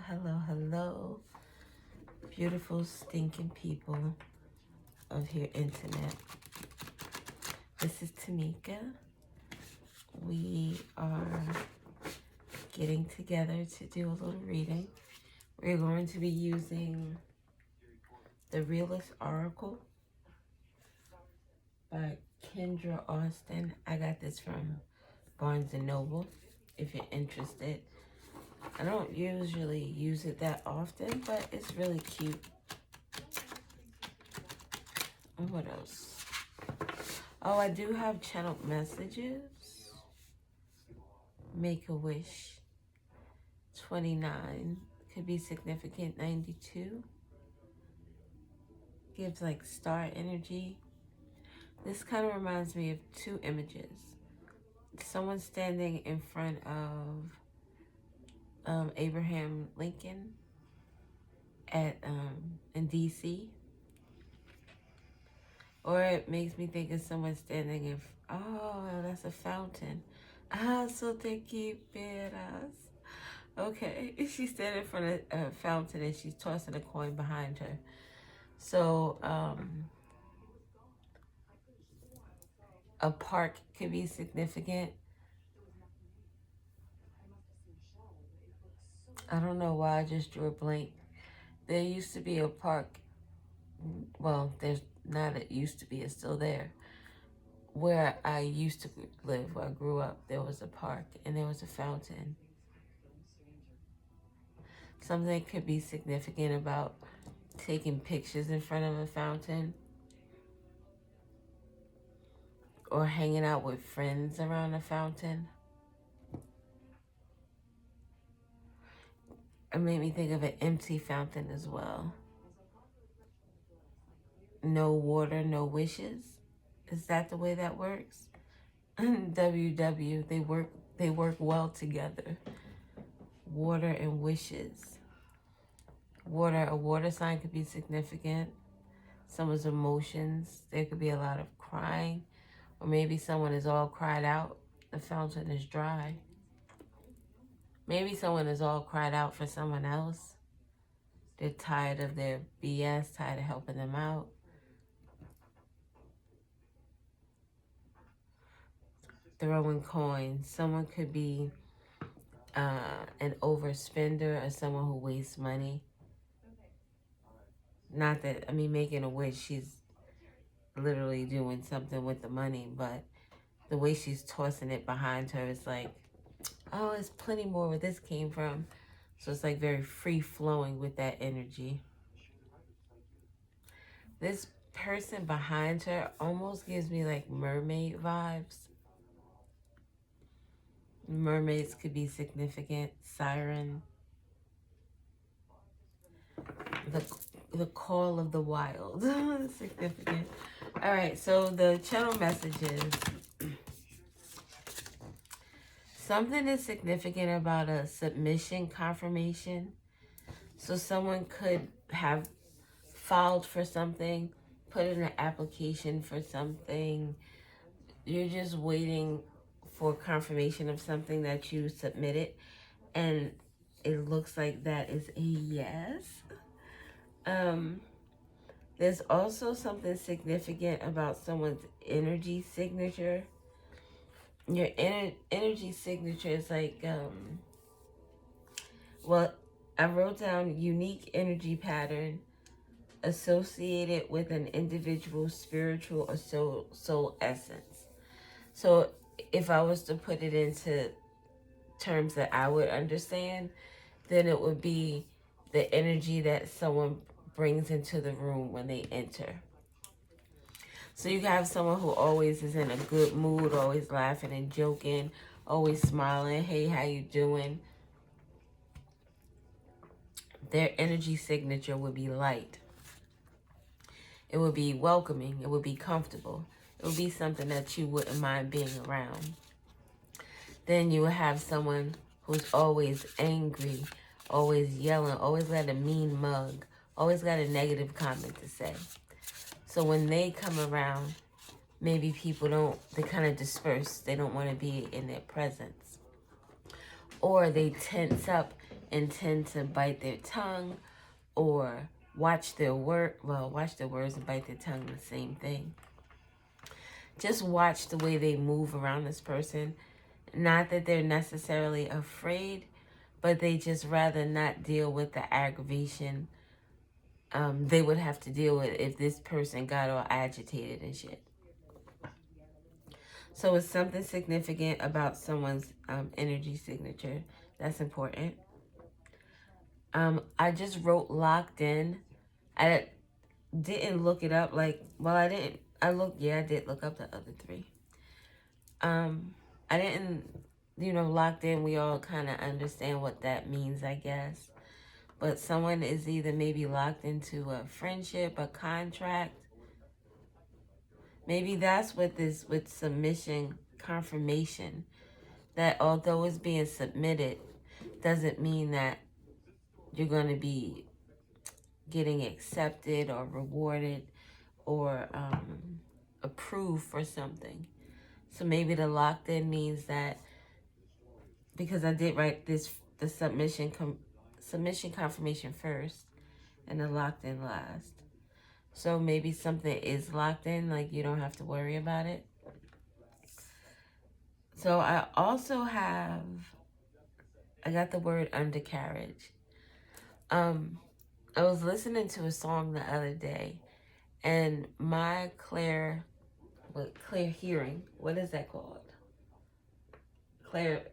hello, beautiful, stinking people of your internet. This is Tamika. We are getting together to do a little reading. We're going to be using The Realist Oracle by Kendra Austin. I got this from Barnes & Noble, if you're interested. I don't usually use it that often, but it's really cute. And what else? Oh, I do have channel messages. Make-A-Wish 29 could be significant. 92 gives like star energy. This kind of reminds me of two images. Someone standing in front of Abraham Lincoln at in DC, or it makes me think of someone standing in. Oh, that's a fountain. Ah, so te quiperas. Okay, she's standing in front of a fountain and she's tossing a coin behind her. So, a park could be significant. I don't know why I just drew a blank. There used to be a park. Well, there's not. It used to be. It's still there. Where I used to live, where I grew up, there was a park and there was a fountain. Something could be significant about taking pictures in front of a fountain or hanging out with friends around a fountain. It made me think of an empty fountain as well. No water, no wishes. Is that the way that works? WW, they work well together. Water and wishes. Water, a water sign could be significant. Someone's emotions. There could be a lot of crying. Or maybe someone is all cried out. The fountain is dry. Maybe someone is all cried out for someone else. They're tired of their BS, tired of helping them out. Throwing coins. Someone could be an overspender or someone who wastes money. Not that, I mean, making a wish, she's literally doing something with the money, but the way she's tossing it behind her is like, oh, there's plenty more where this came from. So it's like very free-flowing with that energy. This person behind her almost gives me like mermaid vibes. Mermaids could be significant. Siren. The call of the wild. Significant. All right, so the channel messages. Something is significant about a submission confirmation. So someone could have filed for something, put in an application for something. You're just waiting for confirmation of something that you submitted, and it looks like that is a yes. There's also something significant about someone's energy signature. Your energy signature is like, well, I wrote down unique energy pattern associated with an individual's spiritual or soul essence. So if I was to put it into terms that I would understand, then it would be the energy that someone brings into the room when they enter. So you have someone who always is in a good mood, always laughing and joking, always smiling. Hey, how you doing? Their energy signature would be light. It would be welcoming. It would be comfortable. It would be something that you wouldn't mind being around. Then you would have someone who's always angry, always yelling, always got a mean mug, always got a negative comment to say. So when they come around, maybe people they kind of disperse. They don't want to be in their presence. Or they tense up intend to bite their tongue or watch their watch their words and bite their tongue, the same thing. Just watch the way they move around this person. Not that they're necessarily afraid, but they just rather not deal with the aggravation they would have to deal with if this person got all agitated and shit. So it's something significant about someone's energy signature. That's important. I just wrote locked in. I didn't look it up. I did look up the other three. I didn't, locked in. We all kind of understand what that means, I guess. But someone is either maybe locked into a friendship, a contract. Maybe that's what this with submission confirmation, that although it's being submitted, doesn't mean that you're going to be getting accepted or rewarded or approved for something. So maybe the locked in means that, because I did write the submission confirmation first and the locked in last. So maybe something is locked in, like you don't have to worry about it. So I also I got the word undercarriage. I was listening to a song the other day, and my clear hearing, what is that called? Clear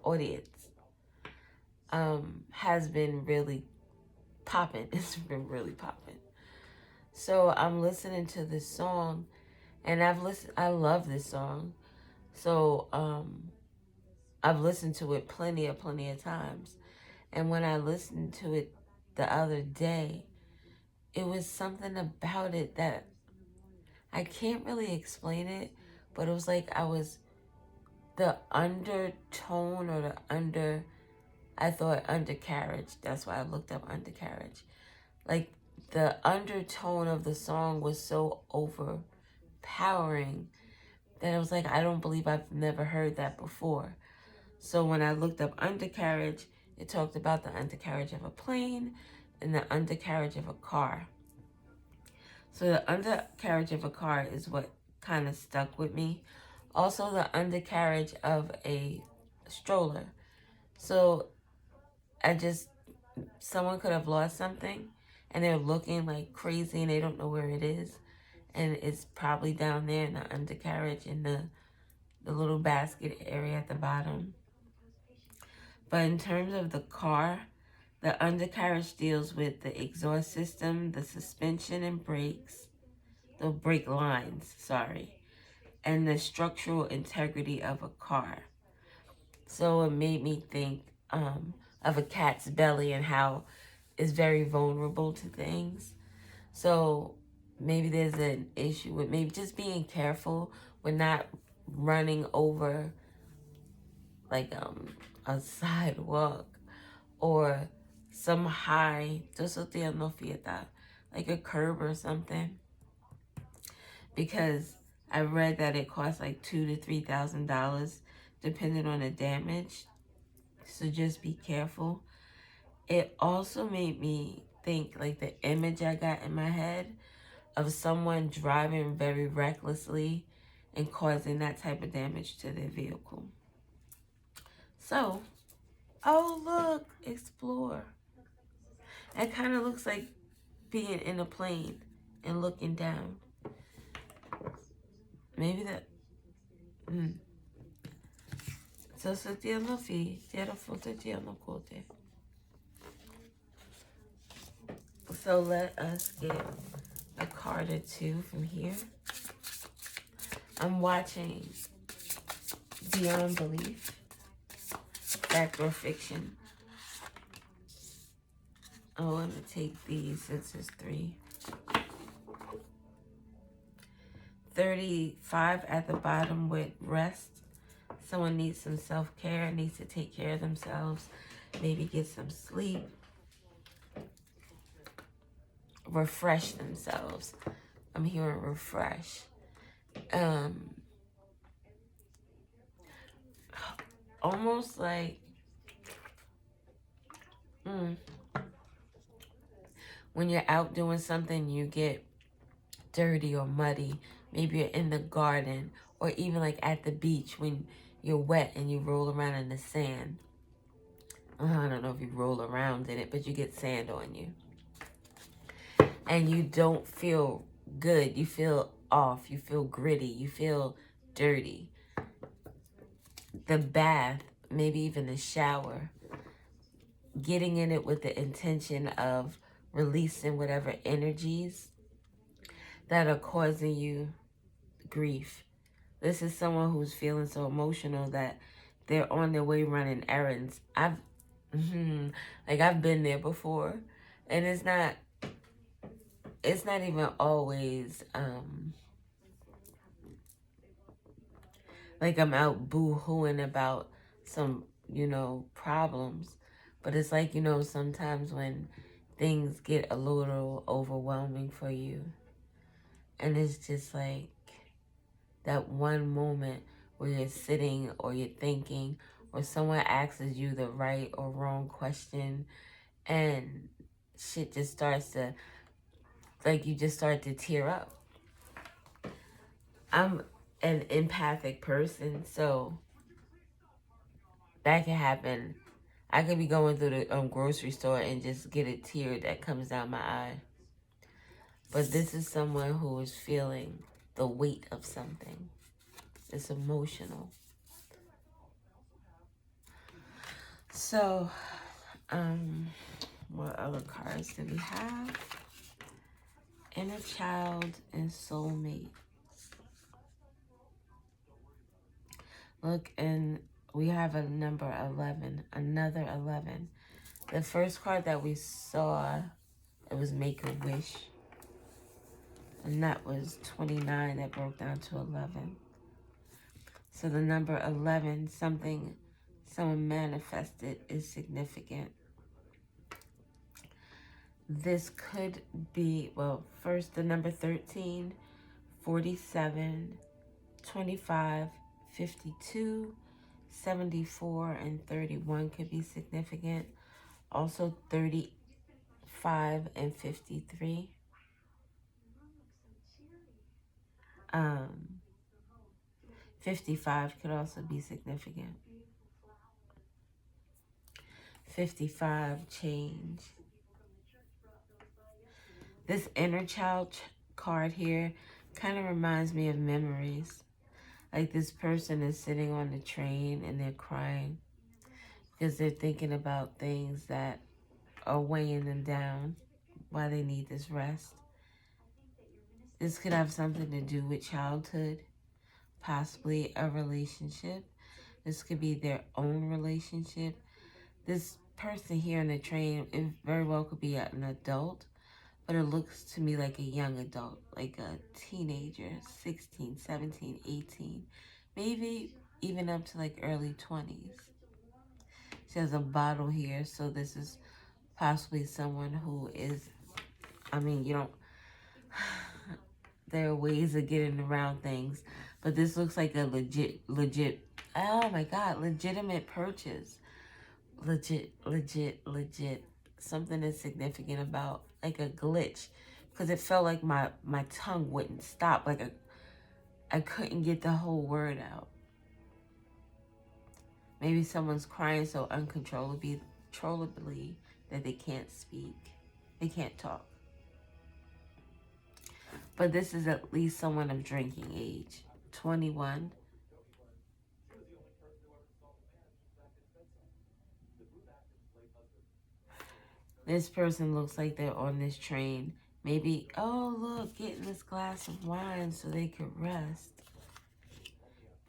audience has been really popping. It's been really popping. So I'm listening to this song, and I love this song. So I've listened to it plenty of times. And when I listened to it the other day, it was something about it that I can't really explain it, but it was like the undertone or I thought undercarriage. That's why I looked up undercarriage. Like the undertone of the song was so overpowering that I was like, I don't believe I've never heard that before. So when I looked up undercarriage, it talked about the undercarriage of a plane and the undercarriage of a car. So the undercarriage of a car is what kind of stuck with me. Also the undercarriage of a stroller. So someone could have lost something and they're looking like crazy and they don't know where it is. And it's probably down there in the undercarriage in the little basket area at the bottom. But in terms of the car, the undercarriage deals with the exhaust system, the suspension and brakes, the brake lines, and the structural integrity of a car. So it made me think of a cat's belly and how it's very vulnerable to things. So maybe there's an issue with maybe just being careful with not running over like a sidewalk or some high, like a curb or something. Because I read that it costs like $2,000 to $3,000 depending on the damage. So just be careful. It also made me think, like the image I got in my head of someone driving very recklessly and causing that type of damage to their vehicle. So, oh look, explore. It kind of looks like being in a plane and looking down. Maybe that. So let us get a card or two from here. I'm watching Beyond Belief, Fact or Fiction. I want to take these since it's 3. 35 at the bottom with rest. Someone needs some self-care, needs to take care of themselves, maybe get some sleep, refresh themselves. I'm hearing refresh. almost like when you're out doing something, you get dirty or muddy. Maybe you're in the garden or even like at the beach when you're wet and you roll around in the sand. I don't know if you roll around in it, but you get sand on you. And you don't feel good. You feel off. You feel gritty. You feel dirty. The bath, maybe even the shower, getting in it with the intention of releasing whatever energies that are causing you grief. This is someone who's feeling so emotional that they're on their way running errands. I've been there before, and it's not even always like I'm out boo-hooing about some, problems. But it's like, sometimes when things get a little overwhelming for you, and it's just like that one moment where you're sitting or you're thinking, or someone asks you the right or wrong question, and shit just starts to, like, you just start to tear up. I'm an empathic person, so that can happen. I could be going through the grocery store and just get a tear that comes down my eye. But this is someone who is feeling the weight of something. It's emotional. So, what other cards do we have? Inner child and soulmate. Look, and we have a number 11, another 11. The first card that we saw, it was Make a Wish. And that was 29 that broke down to 11. So the number 11, something someone manifested, is significant. This could be, well, first the number 13, 47, 25, 52, 74, and 31 could be significant. Also 35 and 53. 55 could also be significant. 55, change. This inner child card here kind of reminds me of memories. Like this person is sitting on the train and they're crying because they're thinking about things that are weighing them down, why they need this rest. This could have something to do with childhood, possibly a relationship. This could be their own relationship. This person here on the train, it very well could be an adult, but it looks to me like a young adult, like a teenager, 16, 17, 18, maybe even up to like early 20s. She has a bottle here, so this is possibly someone who is, there are ways of getting around things, but this looks like a legit, oh my God, legitimate purchase. Legit. Something is significant about, like a glitch, because it felt like my tongue wouldn't stop. Like I couldn't get the whole word out. Maybe someone's crying so uncontrollably that they can't speak. They can't talk. But this is at least someone of drinking age. 21. This person looks like they're on this train. Maybe, oh look, getting this glass of wine so they could rest.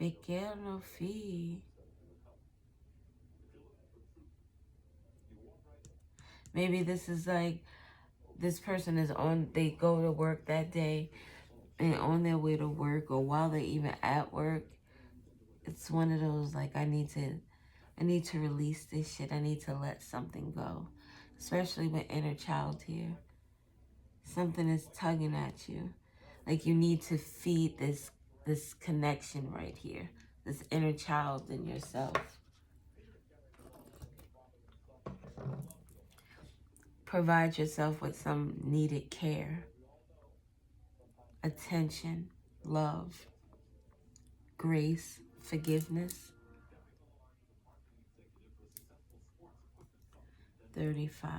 Pequeno fee. Maybe this is like, this person is they go to work that day and on their way to work or while they're even at work. It's one of those like, I need to release this shit. I need to let something go. Especially with inner child here. Something is tugging at you. Like you need to feed this connection right here. This inner child in yourself. Provide yourself with some needed care, attention, love, grace, forgiveness. 35.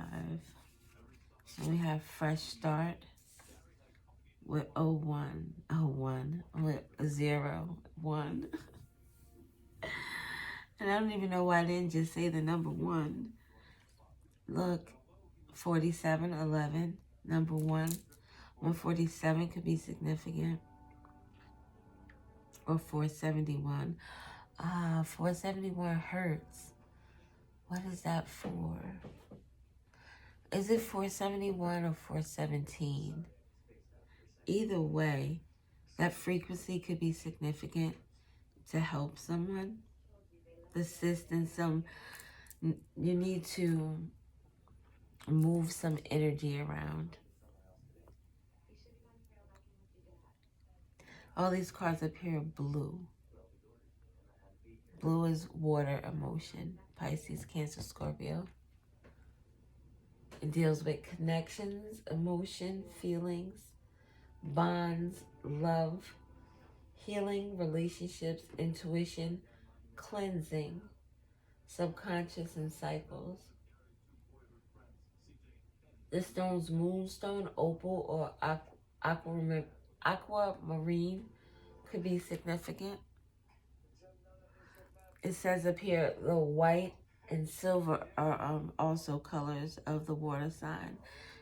And we have fresh start with 01, 01, with 0, 1. And I don't even know why I didn't just say the number 1. Look, 47, 11, number 1. 147 could be significant. Or 471. 471 hurts. What is that for? Is it 471 or 417? Either way, that frequency could be significant to help someone, assist in some, you need to move some energy around. All these cards up here are blue. Blue is water emotion. Pisces, Cancer, Scorpio. It deals with connections, emotion, feelings, bonds, love, healing, relationships, intuition, cleansing, subconscious, and cycles. The stone's moonstone, opal, or aquamarine could be significant. It says up here the white and silver are also colors of the water sign.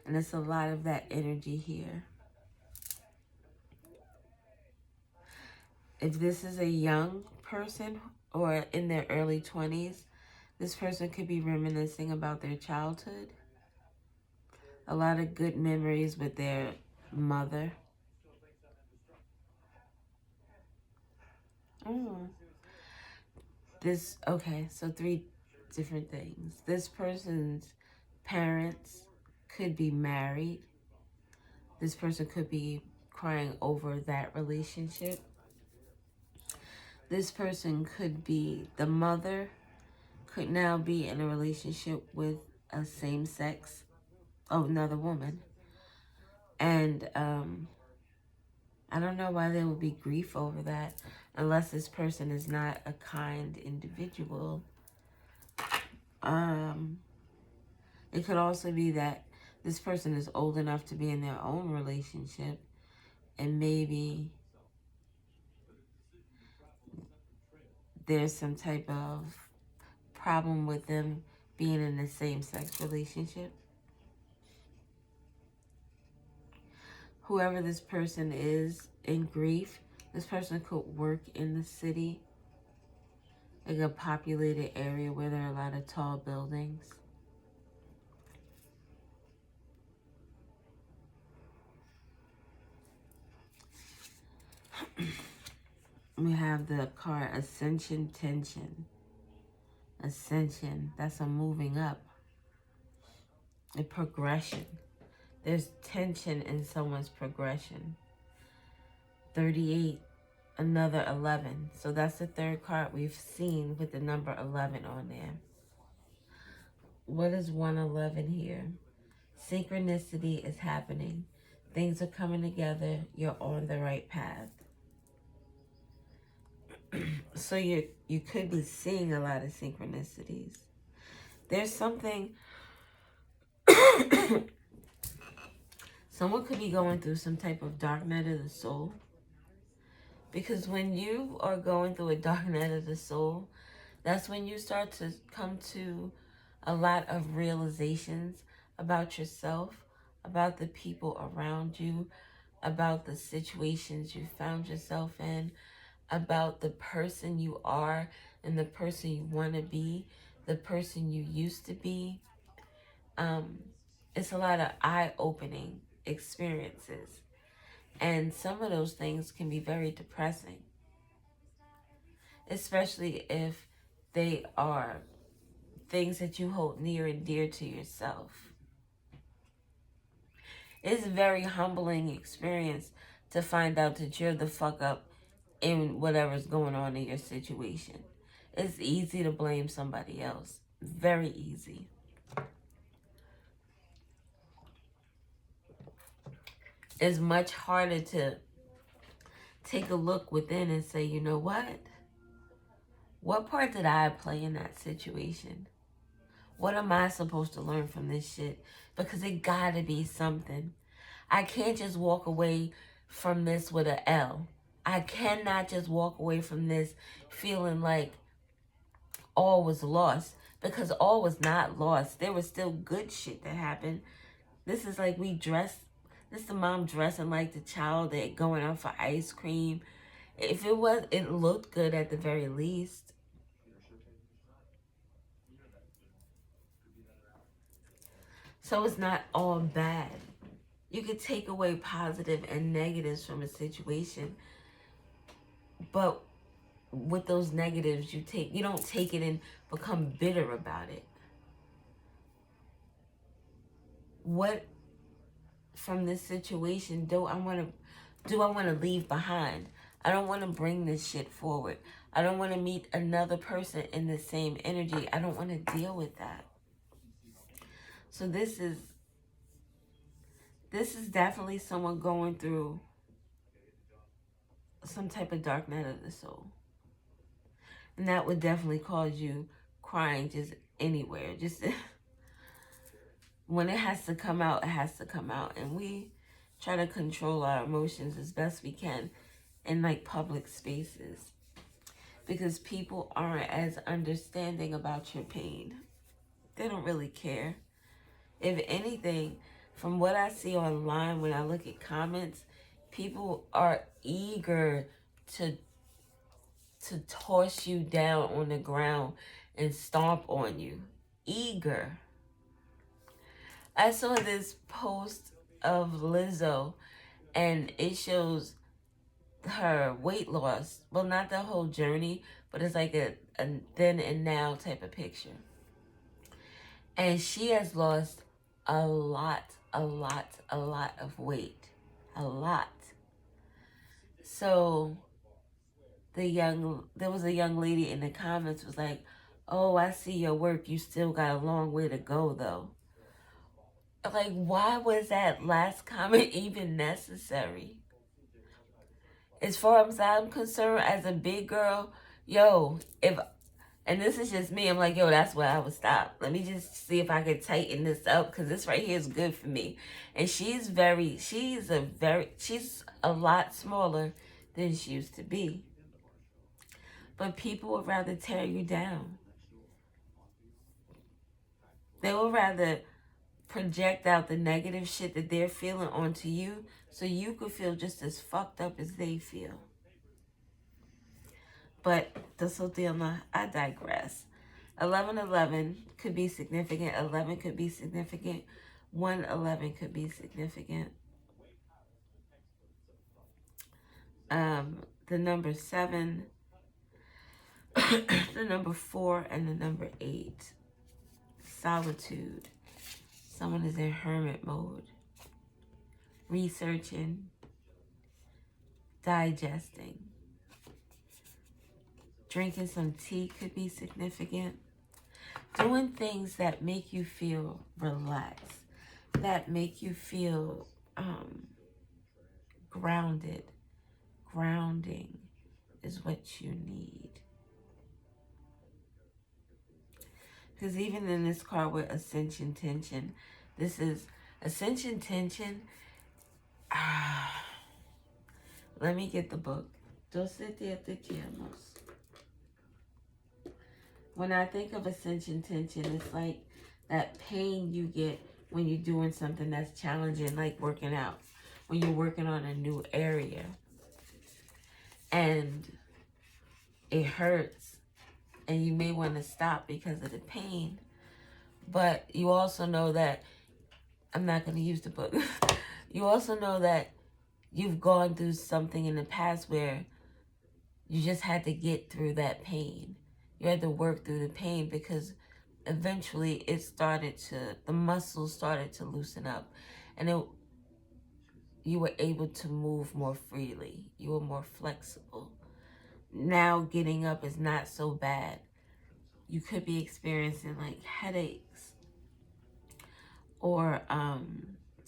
And it's a lot of that energy here. If this is a young person or in their early 20s, this person could be reminiscing about their childhood. A lot of good memories with their mother. Okay, so 3 different things. This person's parents could be married. This person could be crying over that relationship. This person could be, the mother could now be in a relationship with a same-sex, another woman. And I don't know why there would be grief over that unless this person is not a kind individual. It could also be that this person is old enough to be in their own relationship, and maybe there's some type of problem with them being in the same-sex relationship. Whoever this person is in grief, this person could work in the city, like a populated area where there are a lot of tall buildings. We have the card Ascension, Tension. Ascension, that's a moving up. A progression. There's tension in someone's progression. 38, another 11. So that's the third card we've seen with the number 11 on there. What is 111 here? Synchronicity is happening. Things are coming together. You're on the right path. So you could be seeing a lot of synchronicities. There's something... Someone could be going through some type of dark night of the soul. Because when you are going through a dark night of the soul, that's when you start to come to a lot of realizations about yourself, about the people around you, about the situations you found yourself in, about the person you are and the person you want to be, the person you used to be. It's a lot of eye-opening experiences. And some of those things can be very depressing, especially if they are things that you hold near and dear to yourself. It's a very humbling experience to find out that you're the fuck up in whatever's going on in your situation. It's easy to blame somebody else. Very easy. It's much harder to take a look within and say, you know what? What part did I play in that situation? What am I supposed to learn from this shit? Because it gotta be something. I can't just walk away from this with an L. I cannot just walk away from this feeling like all was lost. Because all was not lost. There was still good shit that happened. This is like this is the mom dressing like the child that going out for ice cream. If it was, it looked good at the very least. So it's not all bad. You could take away positive and negatives from a situation, but with those negatives, you don't take it and become bitter about it. What from this situation do I want to leave behind? I don't want to bring this shit forward. I don't want to meet another person in the same energy. I don't want to deal with that. So this is definitely someone going through some type of dark night of the soul. And that would definitely cause you crying just anywhere. Just when it has to come out, it has to come out. And we try to control our emotions as best we can in like public spaces. Because people aren't as understanding about your pain. They don't really care. If anything, from what I see online when I look at comments, people are eager to toss you down on the ground and stomp on you. Eager. I saw this post of Lizzo and it shows her weight loss. Well, not the whole journey, but it's like a then and now type of picture. And she has lost a lot of weight. A lot. So there was a young lady in the comments was like, oh, I see your work. You still got a long way to go though. Like, why was that last comment even necessary? As far as I'm concerned, as a big girl, yo, and this is just me, I'm like, yo, that's where I would stop. Let me just see if I could tighten this up because this right here is good for me. And she's a lot smaller than she used to be. But people would rather tear you down. They would rather project out the negative shit that they're feeling onto you so you could feel just as fucked up as they feel. But that's Sotilma, I digress. 1111 could be significant. 11 could be significant. 111 could be significant. The number 7, the number 4, and the number 8. Solitude. Someone is in hermit mode. Researching. Digesting. Drinking some tea could be significant. Doing things that make you feel relaxed. That make you feel grounded. Grounding is what you need. Because even in this card with Ascension Tension, this is Ascension Tension. Let me get the book. Dos te llamas. When I think of Ascension Tension, it's like that pain you get when you're doing something that's challenging, like working out. When you're working on a new area. And it hurts. And you may want to stop because of the pain. But you also know that, I'm not going to use the book. You also know that you've gone through something in the past where you just had to get through that pain. You had to work through the pain because eventually the muscles started to loosen up. And you were able to move more freely. You were more flexible. Now getting up is not so bad. You could be experiencing like headaches or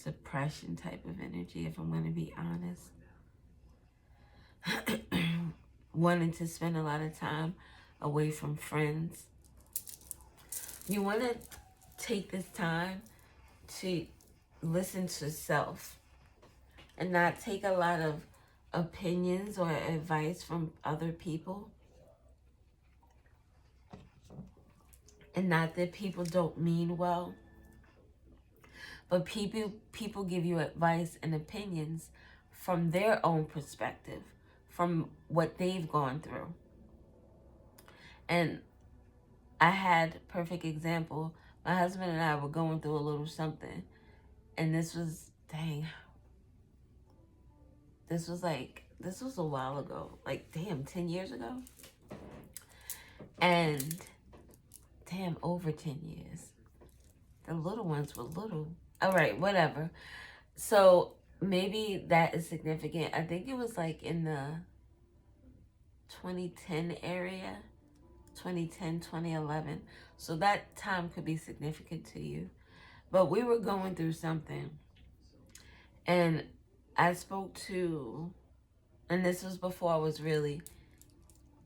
depression type of energy, if I'm going to be honest. Wanting to spend a lot of time away from friends. You want to take this time to listen to self and not take a lot of opinions or advice from other people. And not that people don't mean well, but people give you advice and opinions from their own perspective, from what they've gone through. And I had a perfect example. My husband and I were going through a little something, and this was a while ago, like 10 years ago. And over 10 years. The little ones were little. All right, whatever. So maybe that is significant. I think it was like in the 2010 area, 2010, 2011. So that time could be significant to you. But we were going through something. And I spoke to, and this was before I was really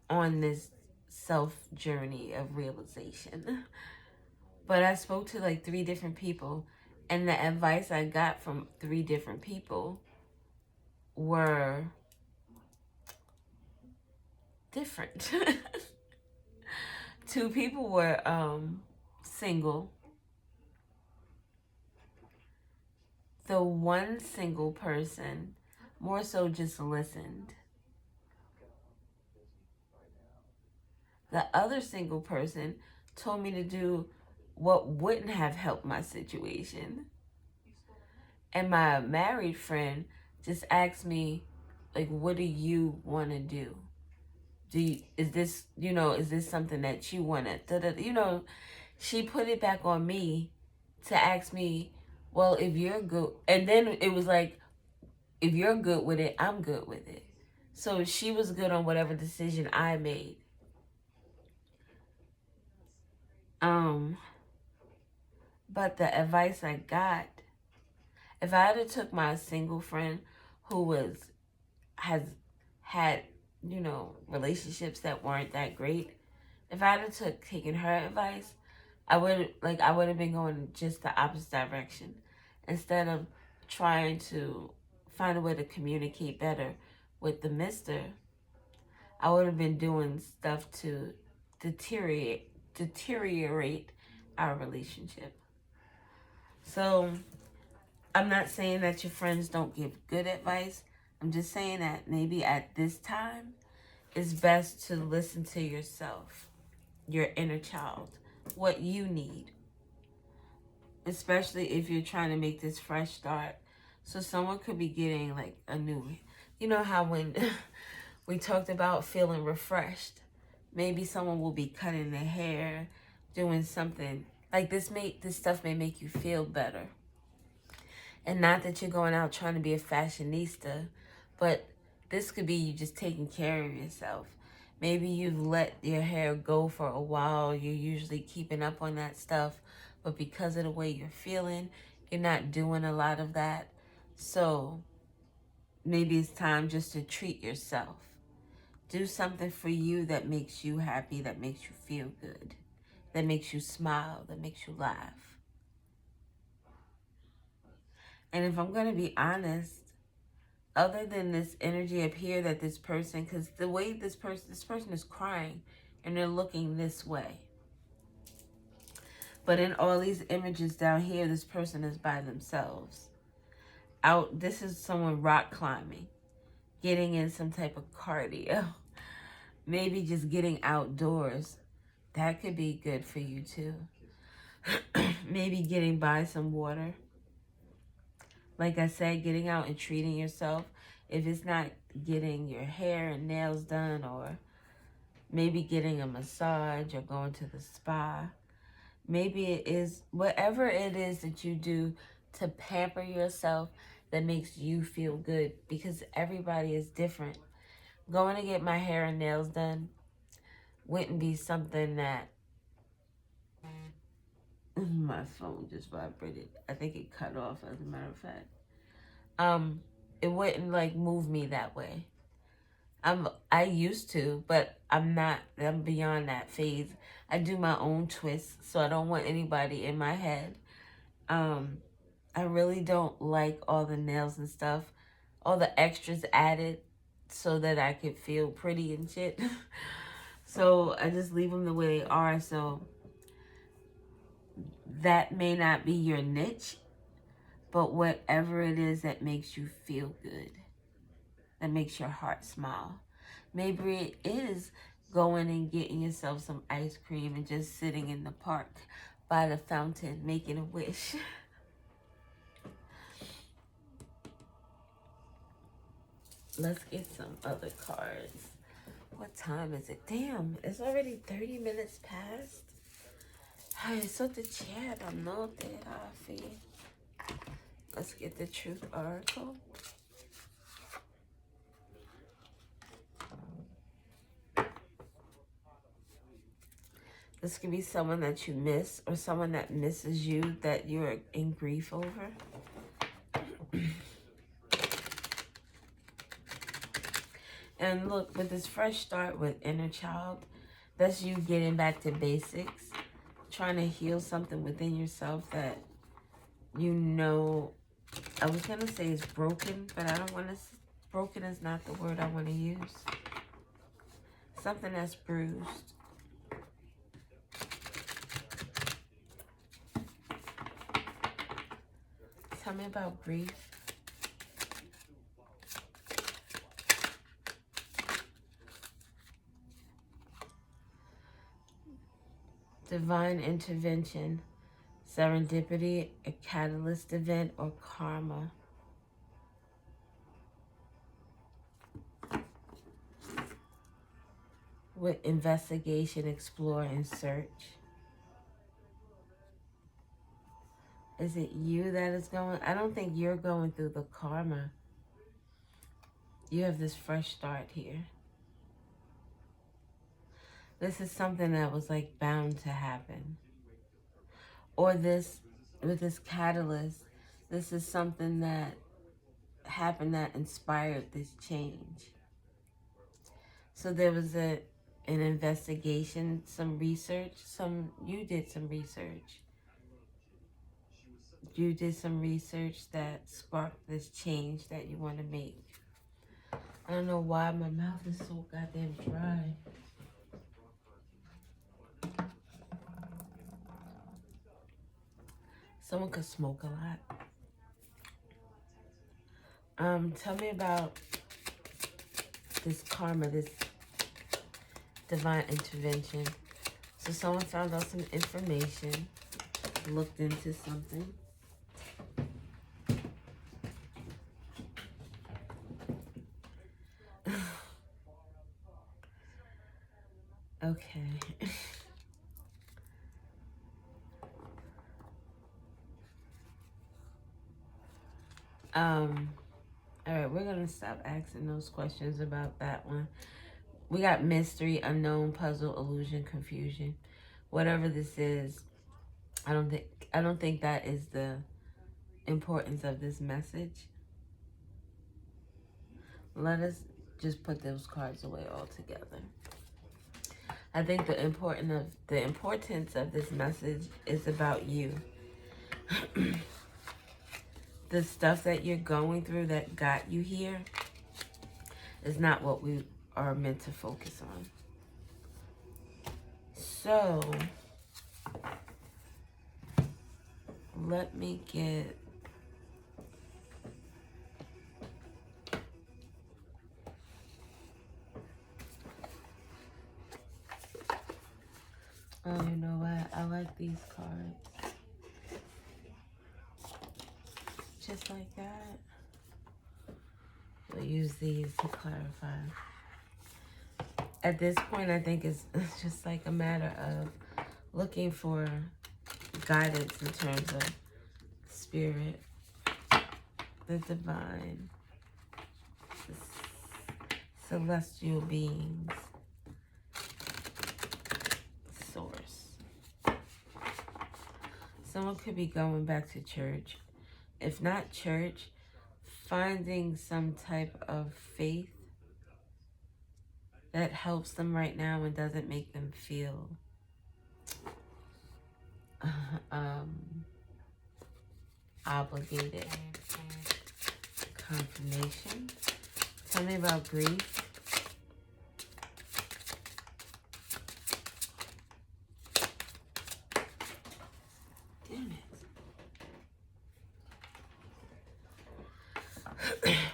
on this self journey of realization. But I spoke to like 3 different people, and the advice I got from 3 different people were different. 2 people were single. The one single person more so just listened. The other single person told me to do what wouldn't have helped my situation. And my married friend just asked me, like, what do you want to do? Is this something that you want to, she put it back on me to ask me, well, if you're good. And then it was like, if you're good with it, I'm good with it. So she was good on whatever decision I made. But the advice I got, if I had took my single friend who has had, relationships that weren't that great, if I had taken her advice, I would have been going just the opposite direction. Instead of trying to find a way to communicate better with the mister, I would have been doing stuff to deteriorate our relationship. So I'm not saying that your friends don't give good advice. I'm just saying that maybe at this time, it's best to listen to yourself, your inner child, what you need. Especially if you're trying to make this fresh start. So someone could be getting like a new, how when we talked about feeling refreshed, maybe someone will be cutting their hair, doing something like this. This stuff may make you feel better. And not that you're going out trying to be a fashionista, but this could be you just taking care of yourself. Maybe you've let your hair go for a while. You're usually keeping up on that stuff, but because of the way you're feeling, you're not doing a lot of that. So maybe it's time just to treat yourself. Do something for you that makes you happy, that makes you feel good, that makes you smile, that makes you laugh. And if I'm going to be honest, other than this energy up here that this person, because the way this person is crying and they're looking this way. But in all these images down here, this person is by themselves. This is someone rock climbing, getting in some type of cardio, maybe just getting outdoors. That could be good for you too. Maybe getting by some water. Like I said, getting out and treating yourself. If it's not getting your hair and nails done, or maybe getting a massage or going to the spa. Maybe it is whatever it is that you do to pamper yourself that makes you feel good, because everybody is different. Going to get my hair and nails done wouldn't be something that My phone just vibrated. I think it cut off, as a matter of fact. It wouldn't like move me that way. I used to, but I'm beyond that phase. I do my own twists, so I don't want anybody in my head. I really don't like all the nails and stuff, all the extras added so that I could feel pretty and shit. So I just leave them the way they are. So that may not be your niche, but whatever it is that makes you feel good, that makes your heart smile. Maybe it is going and getting yourself some ice cream and just sitting in the park by the fountain making a wish. Let's get some other cards. What time is it? Damn, it's already 30 minutes past. Ay, eso te quiero, no te Rafi. Let's get the Truth Oracle. This could be someone that you miss or someone that misses you that you're in grief over. And look, with this fresh start with inner child, that's you getting back to basics, trying to heal something within yourself that you know, I was going to say is broken, but I don't want to, broken is not the word I want to use. Something that's bruised. Tell me about grief. Divine intervention, serendipity, a catalyst event, or karma. With investigation, explore, and search. Is it you that is going? I don't think you're going through the karma. You have this fresh start here. This is something that was like bound to happen. Or this, with this catalyst, this is something that happened that inspired this change. So there was an investigation, some research, you did some research. You did some research that sparked this change that you want to make. I don't know why my mouth is so goddamn dry. Someone could smoke a lot. Tell me about this karma, this divine intervention. So someone found out some information, looked into something. Okay. All right, we're gonna stop asking those questions about that one. We got mystery, unknown, puzzle, illusion, confusion. Whatever this is, I don't think that is the importance of this message. Let us just put those cards away altogether. I think the importance of this message is about you. The stuff that you're going through that got you here is not what we are meant to focus on. So, let me get... Oh, you know what? I like these cards. Just like that. We'll use these to clarify. At this point, I think it's just like a matter of looking for guidance in terms of spirit, the divine, the celestial beings, Someone could be going back to church. If not church, finding some type of faith that helps them right now and doesn't make them feel obligated. Confirmation. Tell me about grief. Damn it.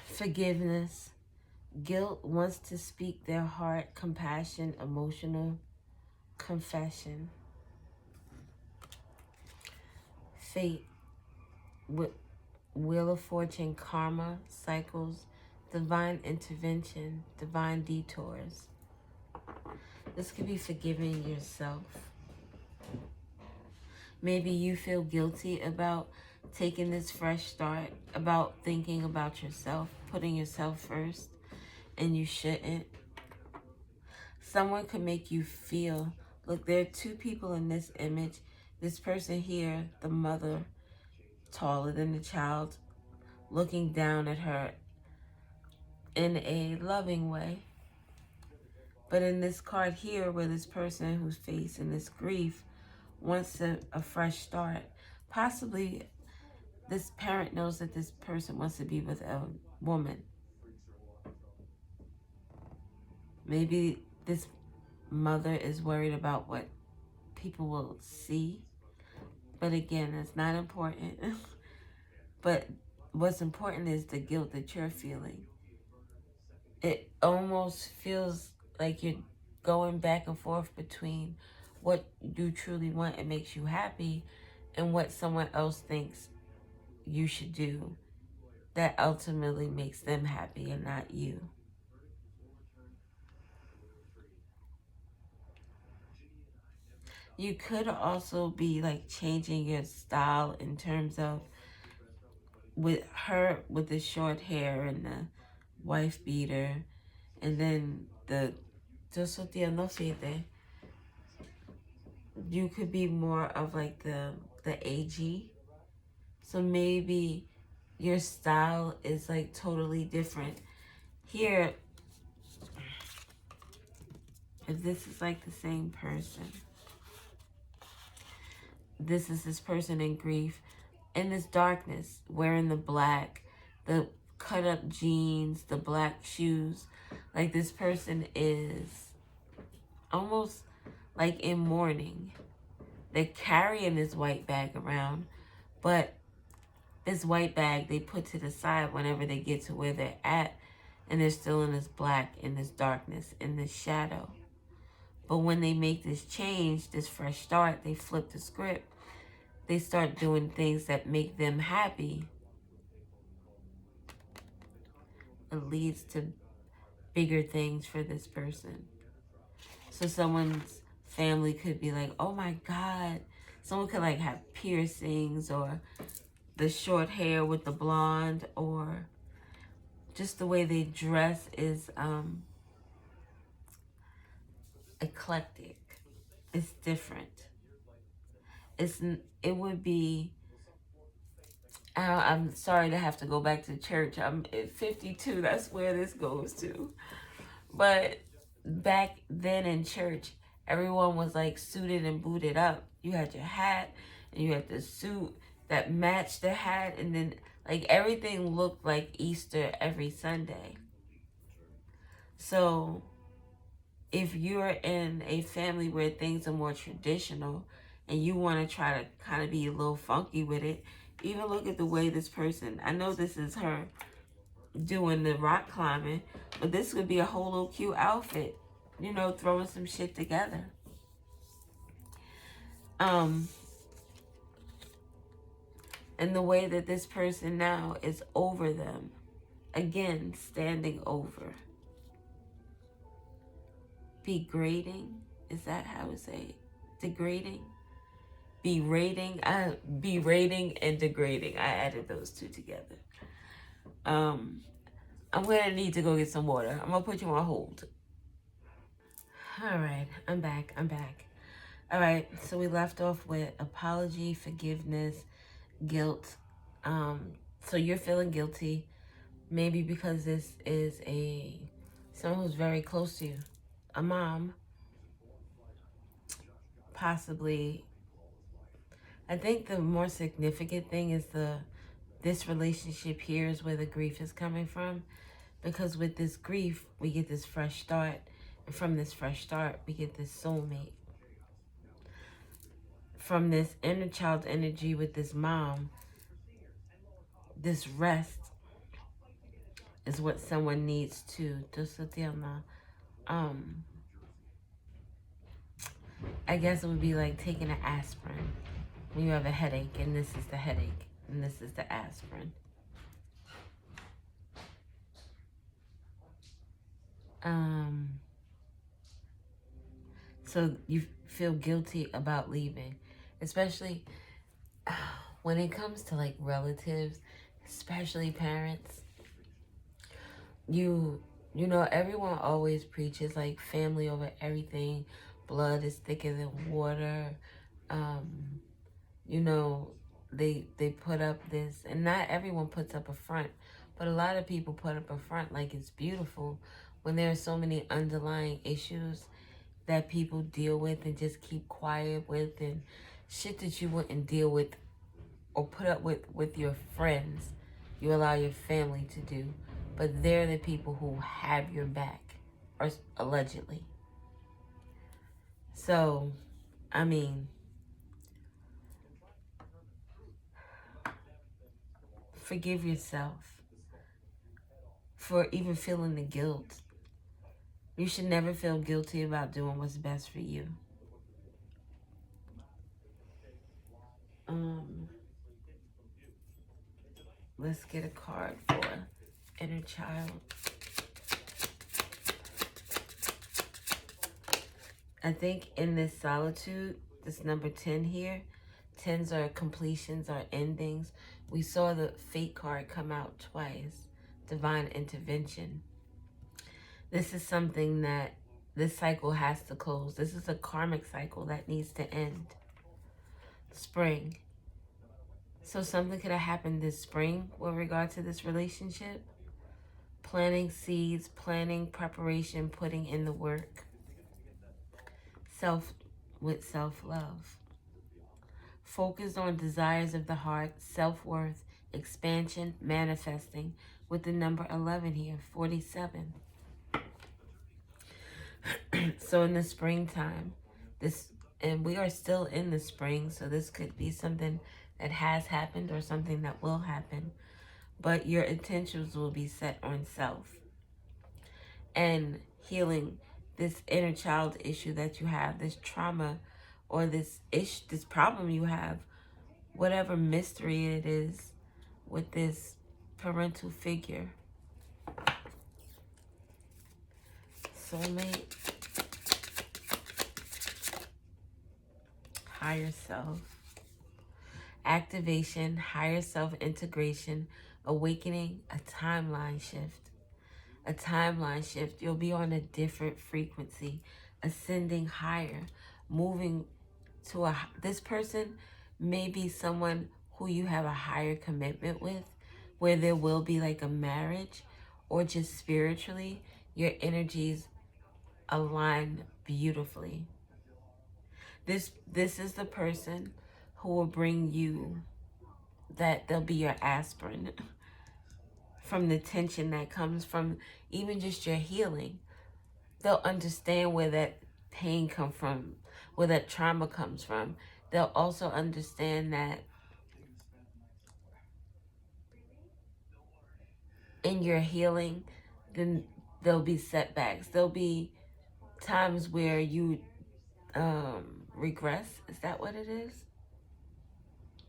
Forgiveness. Guilt wants to speak their heart. Compassion. Emotional confession. Fate. Wheel of Fortune. Karma. Cycles. Divine intervention. Divine detours. This could be forgiving yourself. Maybe you feel guilty about taking this fresh start, about thinking about yourself, putting yourself first, and you shouldn't. Someone could make you feel, look, there are two people in this image. This person here, the mother, taller than the child, looking down at her in a loving way. But in this card here, where this person who's facing this grief wants a fresh start, possibly this parent knows that this person wants to be with a woman. Maybe this mother is worried about what people will see. But again, it's not important. But what's important is the guilt that you're feeling. It almost feels like you're going back and forth between what you truly want and makes you happy and what someone else thinks you should do that ultimately makes them happy and not you. You could also be like changing your style in terms of with her with the short hair and the wife beater, and then you could be more of like the AG. So maybe your style is like totally different. Here, if this is like the same person, this is this person in grief, in this darkness, wearing the black, the cut up jeans, the black shoes. Like this person is almost like in mourning. They're carrying this white bag around, but this white bag they put to the side whenever they get to where they're at, and they're still in this black, in this darkness, in this shadow. But when they make this change, this fresh start, they flip the script. They start doing things that make them happy. It leads to bigger things for this person. So someone's family could be like, oh my God. Someone could like have piercings or the short hair with the blonde, or just the way they dress is eclectic. It's different. It would be, I'm sorry to have to go back to church. I'm at 52. That's where this goes to. But back then in church, everyone was like suited and booted up. You had your hat and you had the suit that matched the hat, and then like everything looked like Easter every Sunday. So if you're in a family where things are more traditional and you want to try to kind of be a little funky with it, even look at the way this person, I know this is her doing the rock climbing, but this would be a whole little cute outfit, you know, throwing some shit together. And the way that this person now is over them, again, standing over. Degrading, is that how I say it? Degrading? Berating and degrading. I added those two together. I'm gonna need to go get some water. I'm gonna put you on hold. All right, I'm back. All right, so we left off with apology, forgiveness, guilt. So you're feeling guilty, maybe because this is someone who's very close to you, a mom, possibly. I think the more significant thing is this relationship here is where the grief is coming from, because with this grief we get this fresh start, and from this fresh start we get this soulmate. From this inner child energy with this mom, this rest is what someone needs to I guess it would be like taking an aspirin when you have a headache, and this is the headache, and this is the aspirin. So you feel guilty about leaving, especially when it comes to like relatives, especially parents. You know, everyone always preaches like family over everything. Blood is thicker than water. You know, they put up this, and not everyone puts up a front, but a lot of people put up a front like it's beautiful, when there are so many underlying issues that people deal with and just keep quiet with, and shit that you wouldn't deal with or put up with your friends, you allow your family to do. But they're the people who have your back, or allegedly. So, I mean, forgive yourself for even feeling the guilt. You should never feel guilty about doing what's best for you. Let's get a card for inner child. I think in this solitude, this number 10 here, 10s are completions, are endings. We saw the fate card come out twice, divine intervention. This is something that this cycle has to close. This is a karmic cycle that needs to end. Spring. So something could have happened this spring with regard to this relationship. Planting seeds, planning, preparation, putting in the work. Self-love. Focused on desires of the heart, self-worth, expansion, manifesting, with the number 11 here, 47. So in the springtime, and we are still in the spring, so this could be something that has happened or something that will happen, but your intentions will be set on self and healing this inner child issue that you have, this trauma, or this problem you have, whatever mystery it is with this parental figure. Soulmate. Higher self. Activation, higher self integration, awakening, a timeline shift. A timeline shift. You'll be on a different frequency, ascending higher, moving to this person may be someone who you have a higher commitment with, where there will be like a marriage, or just spiritually, your energies align beautifully. This is the person who will bring you that they'll be your aspirin from the tension that comes from even just your healing. They'll understand where that pain comes from, where that trauma comes from. They'll also understand that in your healing, then there'll be setbacks. There'll be times where you regress. Is that what it is?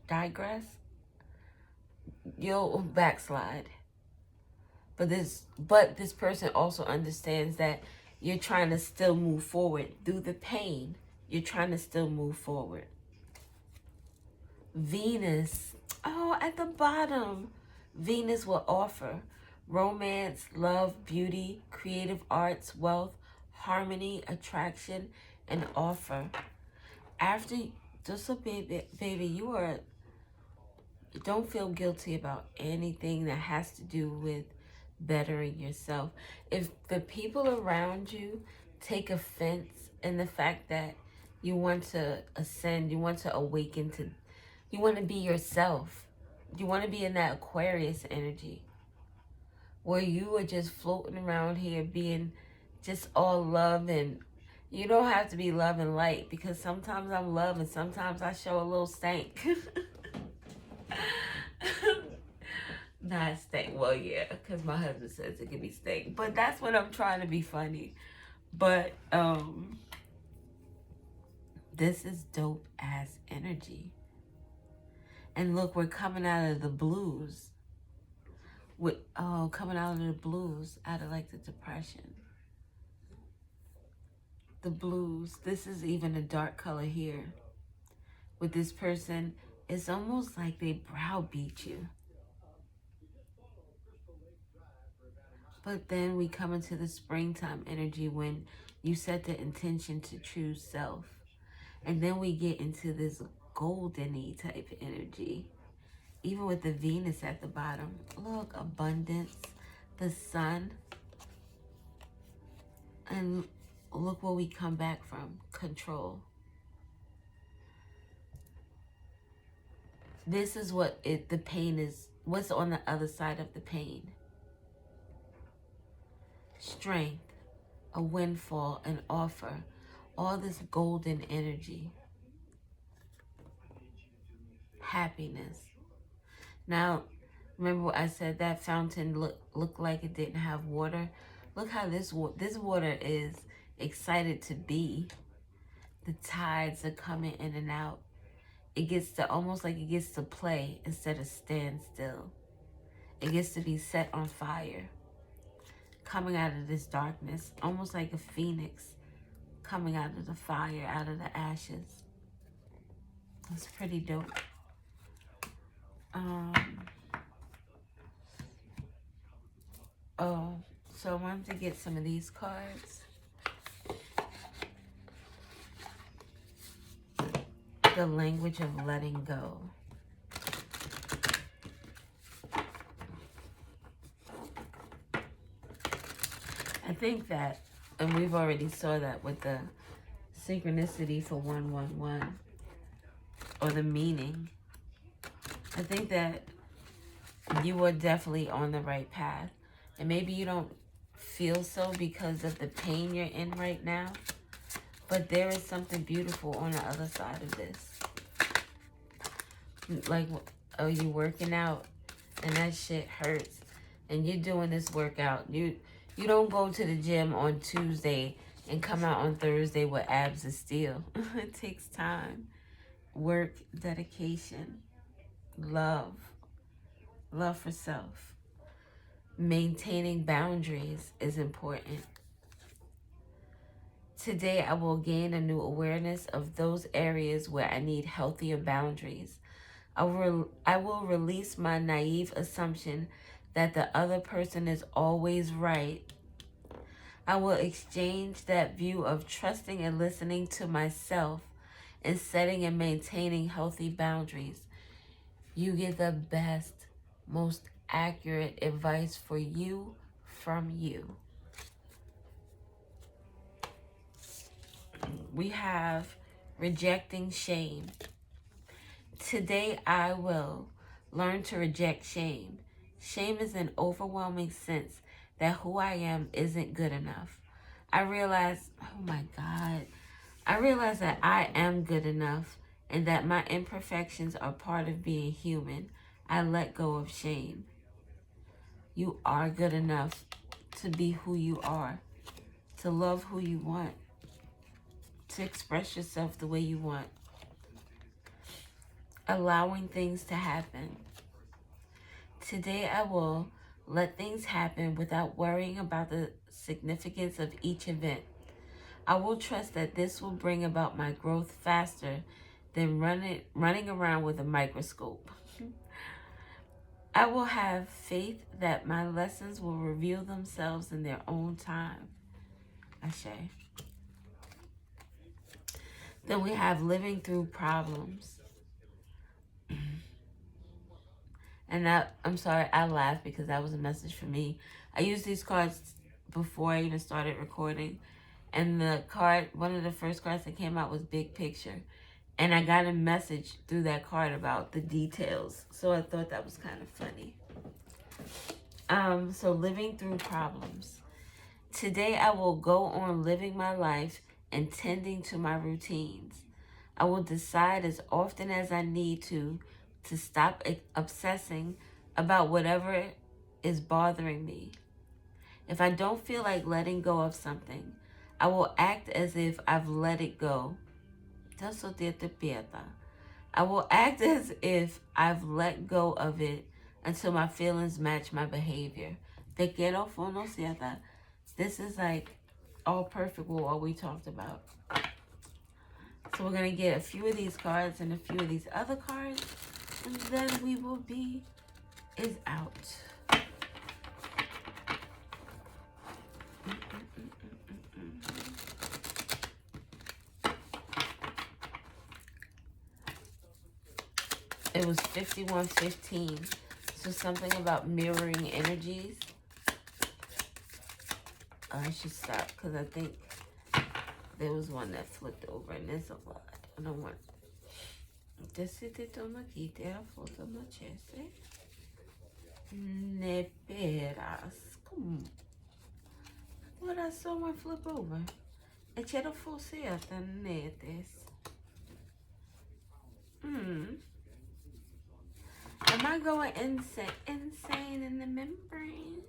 Digress? You'll backslide. But this person also understands that you're trying to still move forward through the pain. You're trying to still move forward. Venus. Oh, at the bottom. Venus will offer romance, love, beauty, creative arts, wealth, harmony, attraction, and offer. after, just so baby, don't feel guilty about anything that has to do with bettering yourself. If the people around you take offense in the fact that you want to ascend, you want to awaken to, you want to be yourself, you want to be in that Aquarius energy where you are just floating around here being just all love, and you don't have to be love and light, because sometimes I'm love and sometimes I show a little stank. Not stank. Well, yeah, because my husband says it could be stank, but that's when I'm trying to be funny. But this is dope ass energy. And look, we're coming out of the blues. Coming out of the blues, out of like the depression. The blues. This is even a dark color here. With this person, it's almost like they browbeat you. But then we come into the springtime energy when you set the intention to choose self. And then we get into this golden-y type energy. Even with the Venus at the bottom. Look, abundance, the sun. And look where we come back from, control. This is what the pain is, what's on the other side of the pain. Strength, a windfall, an offer, all this golden energy. Happiness. Now, remember what I said, that fountain looked like it didn't have water? Look how this water is excited to be. The tides are coming in and out. It gets to, almost like it gets to play instead of stand still. It gets to be set on fire. Coming out of this darkness, almost like a phoenix coming out of the fire, out of the ashes. It's pretty dope. So I wanted to get some of these cards. The language of letting go. I think that, and we've already saw that with the synchronicity for 111, or the meaning. I think that you are definitely on the right path. And maybe you don't feel so because of the pain you're in right now. But there is something beautiful on the other side of this. Like, are you working out and that shit hurts? And you're doing this workout. You don't go to the gym on Tuesday and come out on Thursday with abs of steel. It takes time. Work, dedication, love. Love for self. Maintaining boundaries is important. Today, I will gain a new awareness of those areas where I need healthier boundaries. I will release my naive assumption that the other person is always right. I will exchange that view of trusting and listening to myself and setting and maintaining healthy boundaries. You get the best, most accurate advice for you from you. We have rejecting shame. Today I will learn to reject shame. Shame is an overwhelming sense that who I am isn't good enough. I realize, oh my God, I realize that I am good enough and that my imperfections are part of being human. I let go of shame. You are good enough to be who you are, to love who you want, to express yourself the way you want. Allowing things to happen. Today I will let things happen without worrying about the significance of each event. I will trust that this will bring about my growth faster than running around with a microscope. I will have faith that my lessons will reveal themselves in their own time. Ashe. Then we have living through problems. And I'm sorry, I laughed because that was a message for me. I used these cards before I even started recording. And the card, one of the first cards that came out was Big Picture. And I got a message through that card about the details. So I thought that was kind of funny. So living through problems. Today I will go on living my life and tending to my routines. I will decide as often as I need to stop obsessing about whatever is bothering me. If I don't feel like letting go of something, I will act as if I've let it go. I will act as if I've let go of it until my feelings match my behavior. Te quiero conocida. This is like all perfect with what we talked about. So we're going to get a few of these cards and a few of these other cards. And then we will be out. It was 5115. So something about mirroring energies. I should stop because I think there was one that flipped over and there's a lot. I don't want. Decidete aqui ter a foto no chese. Ne peras. Como? What I saw one flip over. E c'era falsetta netes. Am I going insane in the membrane?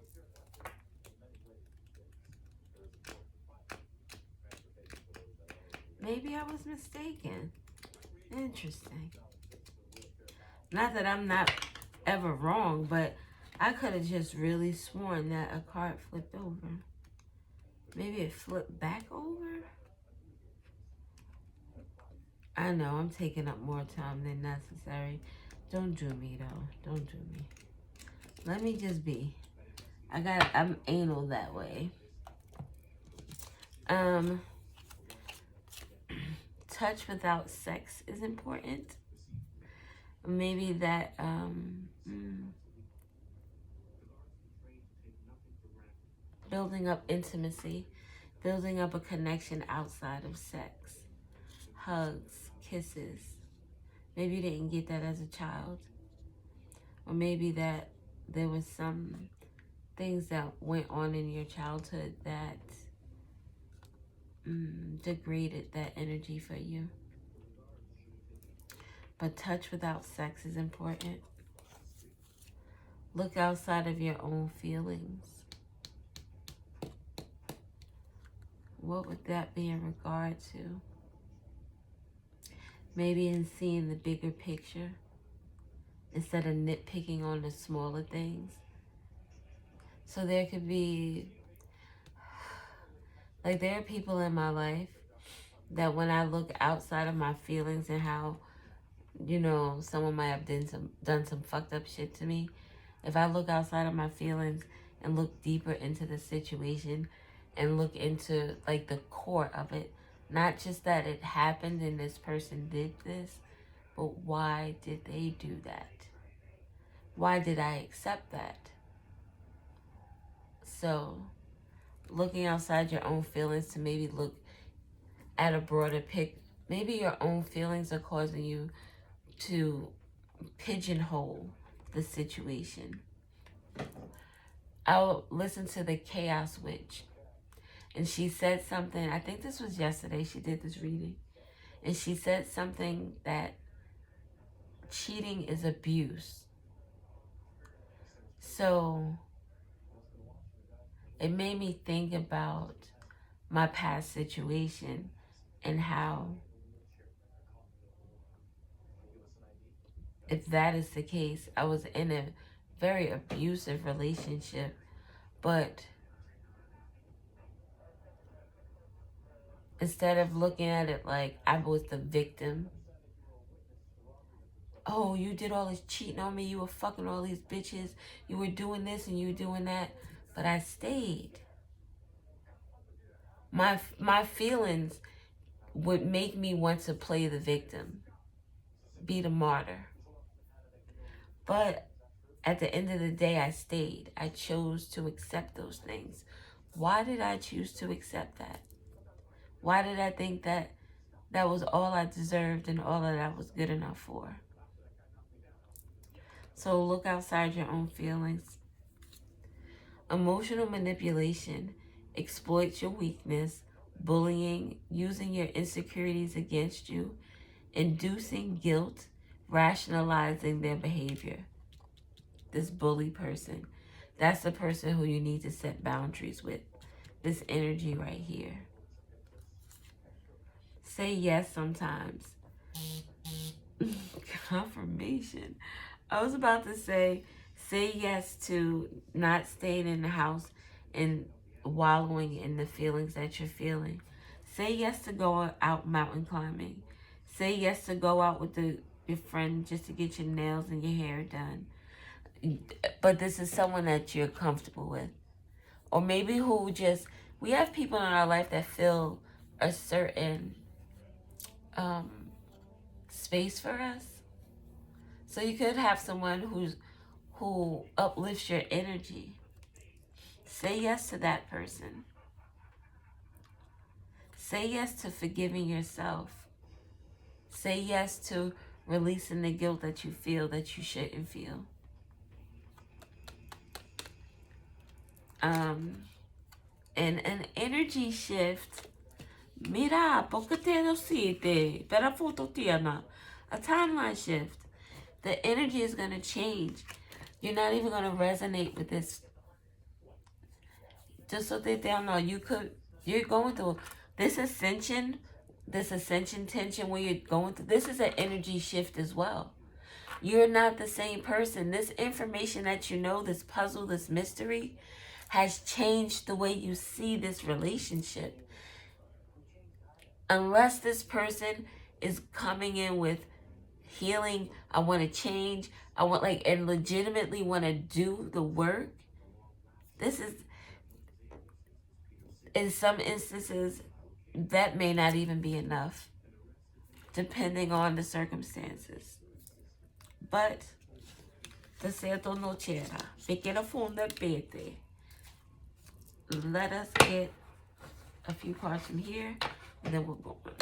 Maybe I was mistaken. Interesting. Not that I'm not ever wrong, but I could have just really sworn that a card flipped over. Maybe it flipped back over? I know, I'm taking up more time than necessary. Don't do me, though. Don't do me. Let me just be. I'm anal that way. Touch without sex is important. Maybe that, building up intimacy, building up a connection outside of sex. Hugs, kisses. Maybe you didn't get that as a child. Or maybe that there was some things that went on in your childhood that degraded that energy for you. But touch without sex is important. Look outside of your own feelings. What would that be in regard to? Maybe in seeing the bigger picture instead of nitpicking on the smaller things. So there could be, like, there are people in my life that when I look outside of my feelings and how, you know, someone might have done some fucked up shit to me. If I look outside of my feelings and look deeper into the situation and look into, like, the core of it, not just that it happened and this person did this, but why did they do that? Why did I accept that? So, looking outside your own feelings to maybe look at a broader picture. Maybe your own feelings are causing you to pigeonhole the situation. I'll listen to the Chaos Witch. And she said something, I think this was yesterday, she did this reading. And she said something that cheating is abuse. So it made me think about my past situation and how, if that is the case, I was in a very abusive relationship, but instead of looking at it like I was the victim, oh, you did all this cheating on me, you were fucking all these bitches, you were doing this and you were doing that, but I stayed. My feelings would make me want to play the victim, be the martyr. But at the end of the day, I stayed. I chose to accept those things. Why did I choose to accept that? Why did I think that that was all I deserved and all that I was good enough for? So look outside your own feelings. Emotional manipulation exploits your weakness, bullying, using your insecurities against you, inducing guilt, rationalizing their behavior. This bully person, that's the person who you need to set boundaries with. This energy right here. Say yes sometimes. Confirmation. I was about to say yes to not staying in the house and wallowing in the feelings that you're feeling. Say yes to go out mountain climbing. Say yes to go out with your friend just to get your nails and your hair done. But this is someone that you're comfortable with. Or maybe who just, we have people in our life that fill a certain space for us. So you could have someone who uplifts your energy. Say yes to that person. Say yes to forgiving yourself. Say yes to releasing the guilt that you feel that you shouldn't feel. And an energy shift. Mira, porque te lo siete? Pero foto tiana. A timeline shift. The energy is going to change. You're not even going to resonate with this. Just so that they don't know, you're going through this ascension tension where you're going through. This is an energy shift as well. You're not the same person. This information that you know, this puzzle, this mystery, has changed the way you see this relationship. Unless this person is coming in with healing, I want to change, I want and legitimately want to do the work. This is, in some instances, that may not even be enough, depending on the circumstances. But deserto no c'era, perché fonda pete. Let us get a few cards from here, and then we'll go on.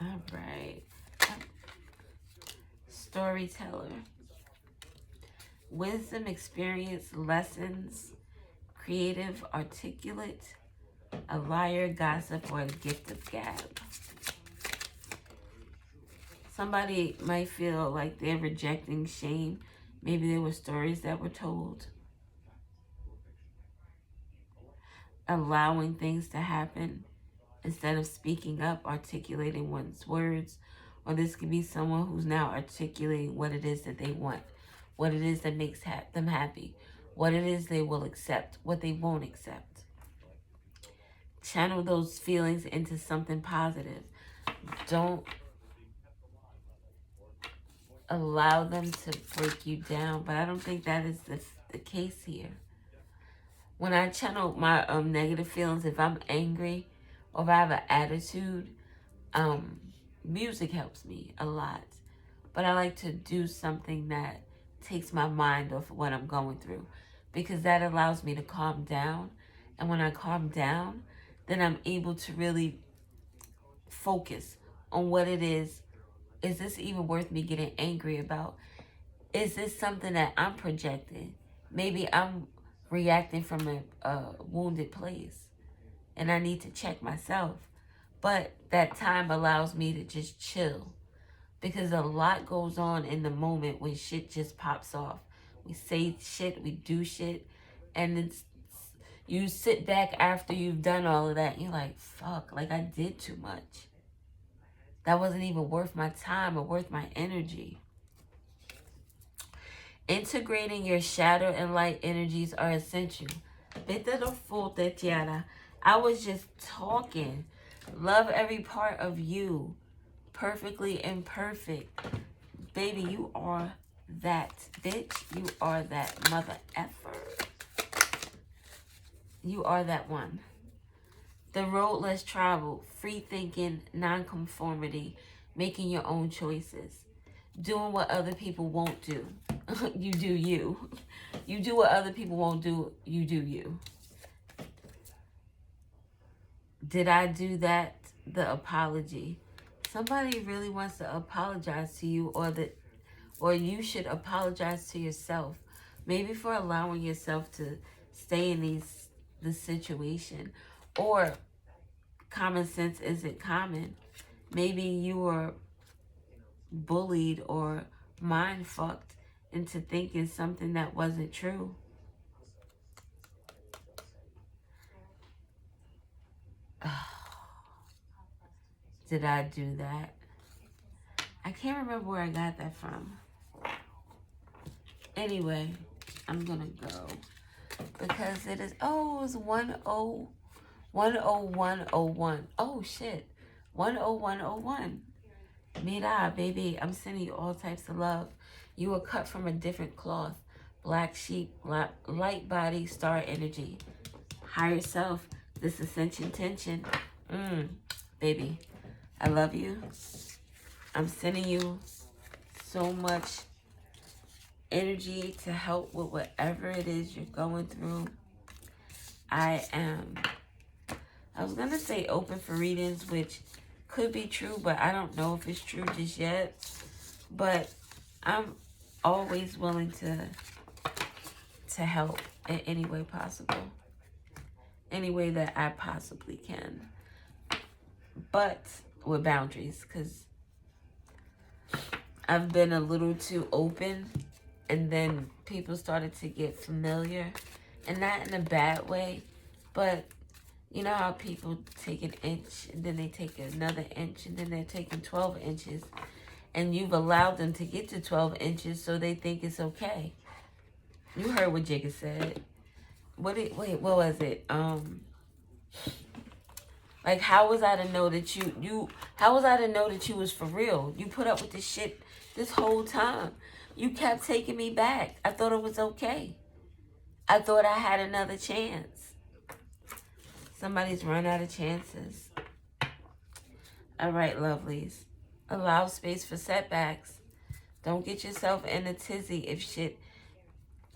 All right. Storyteller. Wisdom, experience, lessons, creative, articulate, a liar, gossip, or a gift of gab. Somebody might feel like they're rejecting shame. Maybe there were stories that were told. Allowing things to happen instead of speaking up, articulating one's words. Or this could be someone who's now articulating what it is that they want, what it is that makes them happy, what it is they will accept, what they won't accept. Channel those feelings into something positive. Don't allow them to break you down, but I don't think that is the case here. When I channel my negative feelings, if I'm angry or if I have an attitude, music helps me a lot. But I like to do something that takes my mind off of what I'm going through, because that allows me to calm down. And when I calm down, then I'm able to really focus on what it is. Is this even worth me getting angry about? Is this something that I'm projecting? Maybe I'm reacting from a wounded place and I need to check myself. But that time allows me to just chill, because a lot goes on in the moment when shit just pops off. We say shit, we do shit, and you sit back after you've done all of that and you're like, fuck, like I did too much. That wasn't even worth my time or worth my energy. Integrating your shadow and light energies are essential. I was just talking. Love every part of you. Perfectly imperfect. Baby, you are that bitch. You are that mother effer. You are that one. The road less traveled, free thinking, non-conformity, making your own choices, doing what other people won't do. You do you. You do what other people won't do. You do you. Did I do that? The apology. Somebody really wants to apologize to you, or you should apologize to yourself. Maybe for allowing yourself to stay in this situation. Or common sense isn't common. Maybe you were bullied or mind fucked into thinking something that wasn't true. Did I do that? I can't remember where I got that from. Anyway, I'm gonna go because it is, oh, it was 10101. Oh shit, 10101. Mira, baby, I'm sending you all types of love. You were cut from a different cloth. Black sheep, light body, star energy. Higher self, this ascension tension. Baby, I love you. I'm sending you so much energy to help with whatever it is you're going through. I was going to say open for readings, which could be true, but I don't know if it's true just yet. But I'm always willing to help in any way possible. Any way that I possibly can. But with boundaries, because I've been a little too open, and then people started to get familiar, and not in a bad way, but you know how people take an inch, and then they take another inch, and then they're taking 12 inches, and you've allowed them to get to 12 inches, so they think it's okay. You heard what Jigga said. What was it? Like, how was I to know that how was I to know that you was for real? You put up with this shit this whole time. You kept taking me back. I thought it was okay. I thought I had another chance. Somebody's run out of chances. All right, lovelies. Allow space for setbacks. Don't get yourself in a tizzy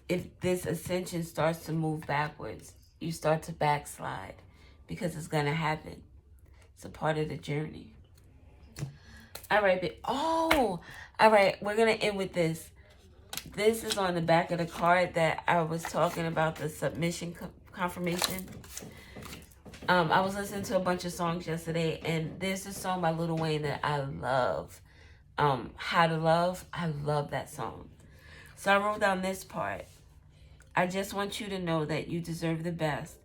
if this ascension starts to move backwards. You start to backslide. Because it's going to happen. It's a part of the journey. All right, but all right, we're going to end with this. This is on the back of the card that I was talking about, the submission confirmation. I was listening to a bunch of songs yesterday, and there's a song by Lil Wayne that I love. How to Love. I love that song. So I wrote down this part. I just want you to know that you deserve the best.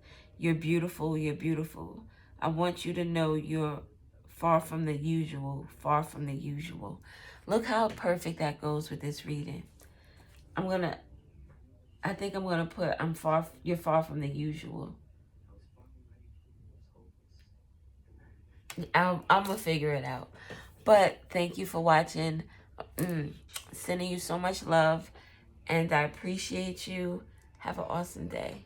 You're beautiful, you're beautiful. I want you to know you're far from the usual, far from the usual. Look how perfect that goes with this reading. I think I'm gonna put, you're far from the usual. I'm gonna figure it out. But thank you for watching. Sending you so much love, and I appreciate you. Have an awesome day.